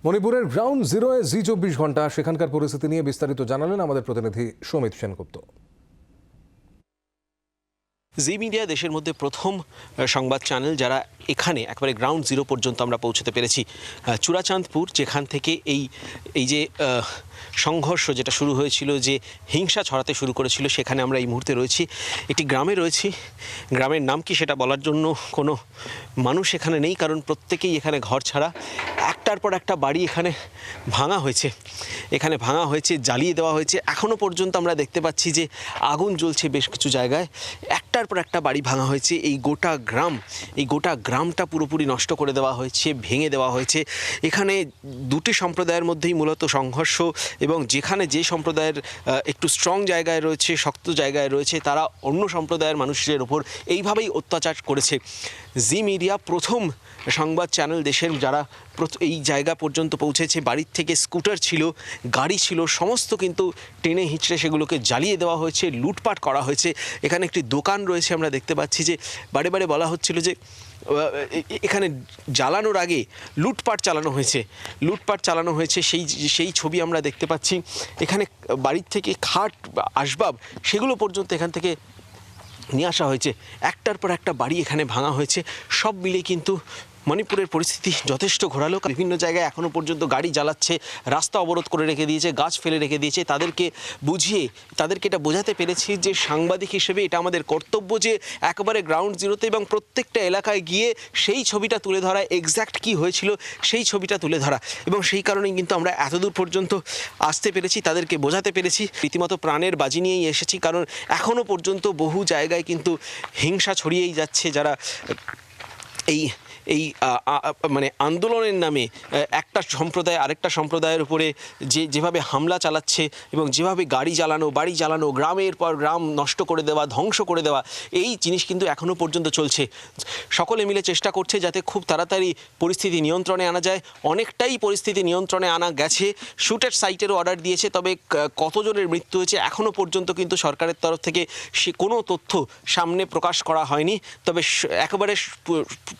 মণিপুরের গ্রাউন্ড জিরোয়ে জি24 ঘন্টা সেখানকার পরিস্থিতি নিয়ে বিস্তারিত জানালেন আমাদের প্রতিনিধি সমিত সেনগুপ্ত। জি মিডিয়া দেশের মধ্যে প্রথম সংবাদ চ্যানেল যারা এখানে একবারে গ্রাউন্ড জিরো পর্যন্ত আমরা পৌঁছতে পেরেছি। চূড়াচাঁদপুর, যেখান থেকে এই যে সংঘর্ষ যেটা শুরু হয়েছিল, যে হিংসা ছড়াতে শুরু করেছিল, সেখানে আমরা এই মুহূর্তে রয়েছি। একটি গ্রামে রয়েছি। গ্রামের নাম কি সেটা বলার জন্য কোনো মানুষ এখানে নেই, কারণ প্রত্যেকেই এখানে ঘর ছাড়া। একটার পর একটা বাড়ি এখানে ভাঙা হয়েছে, জ্বালিয়ে দেওয়া হয়েছে। এখনও পর্যন্ত আমরা দেখতে পাচ্ছি যে আগুন জ্বলছে বেশ কিছু জায়গায়। একটার পর একটা বাড়ি ভাঙা হয়েছে। এই গোটা গ্রামটা পুরোপুরি নষ্ট করে দেওয়া হয়েছে, ভেঙে দেওয়া হয়েছে। এখানে দুটি সম্প্রদায়ের মধ্যেই মূলত সংঘর্ষ, এবং যেখানে যে সম্প্রদায়ের একটু স্ট্রং জায়গায় রয়েছে, শক্ত জায়গায় রয়েছে, তারা অন্য সম্প্রদায়ের মানুষের ওপর এইভাবেই অত্যাচার করেছে। জি মিডিয়া প্রথম সংবাদ চ্যানেল দেশের যারা এই জায়গা পর্যন্ত পৌঁছেছে। বাড়ির থেকে স্কুটার ছিল, গাড়ি ছিল, সমস্ত কিন্তু টেনে হিঁচড়ে সেগুলোকে জ্বালিয়ে দেওয়া হয়েছে, লুটপাট করা হয়েছে। এখানে একটি দোকান রয়েছে, আমরা দেখতে পাচ্ছি যে বারে বারে বলা হচ্ছিল যে এখানে জ্বালানোর আগে লুটপাট চালানো হয়েছে। সেই ছবি আমরা দেখতে পাচ্ছি। এখানে বাড়ির থেকে খাট, আসবাব, সেগুলো পর্যন্ত এখান থেকে নিয়ে আসা হয়েছে। একটার পর একটা বাড়ি এখানে ভাঙা হয়েছে। সব মিলে কিন্তু মণিপুরের পরিস্থিতি যথেষ্ট ঘোরালো। বিভিন্ন জায়গায় এখনও পর্যন্ত গাড়ি জ্বালাচ্ছে, রাস্তা অবরোধ করে রেখে দিয়েছে, গাছ ফেলে রেখে দিয়েছে। তাদেরকে এটা বোঝাতে পেরেছি যে সাংবাদিক হিসেবে এটা আমাদের কর্তব্য যে একেবারে গ্রাউন্ড জিরোতে এবং প্রত্যেকটা এলাকায় গিয়ে সেই ছবিটা তুলে ধরা, এক্স্যাক্ট কী হয়েছিল সেই ছবিটা তুলে ধরা। এবং সেই কারণেই কিন্তু আমরা এতদূর পর্যন্ত আসতে পেরেছি, তাদেরকে বোঝাতে পেরেছি। রীতিমতো প্রাণের বাজি নিয়েই এসেছি, কারণ এখনও পর্যন্ত বহু জায়গায় কিন্তু হিংসা ছড়িয়েই যাচ্ছে। যারা এই মানে আন্দোলনের নামে একটা সম্প্রদায় আরেকটা সম্প্রদায়ের উপরে যেভাবে হামলা চালাচ্ছে, এবং যেভাবে বাড়ি জ্বালানো, গ্রামের পর গ্রাম নষ্ট করে দেওয়া, ধ্বংস করে দেওয়া, এই জিনিস কিন্তু এখনও পর্যন্ত চলছে। সকলে মিলে চেষ্টা করছে যাতে খুব তাড়াতাড়ি পরিস্থিতি নিয়ন্ত্রণে আনা যায়। অনেকটাই পরিস্থিতি নিয়ন্ত্রণে আনা গেছে। শুটের সাইটেরও অর্ডার দিয়েছে, তবে কতজনের মৃত্যু হয়েছে এখনও পর্যন্ত কিন্তু সরকারের তরফ থেকে সে কোনো তথ্য সামনে প্রকাশ করা হয়নি। তবে একেবারে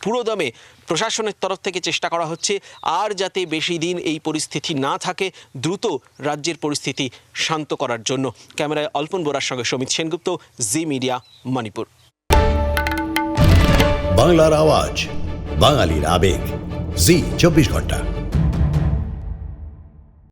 পুরোদমে প্রশাসনের তরফ থেকে চেষ্টা করা হচ্ছে আর যাতে বেশি দিন এই পরিস্থিতি না থাকে, দ্রুত রাজ্যের পরিস্থিতি শান্ত করার জন্য। ক্যামেরায় অল্পন বোরার সঙ্গে সমিত সেনগুপ্ত, জি মিডিয়া, মণিপুর। বাংলার আওয়াজ, বাঙালির আবেগ, জি 24 ঘন্টা।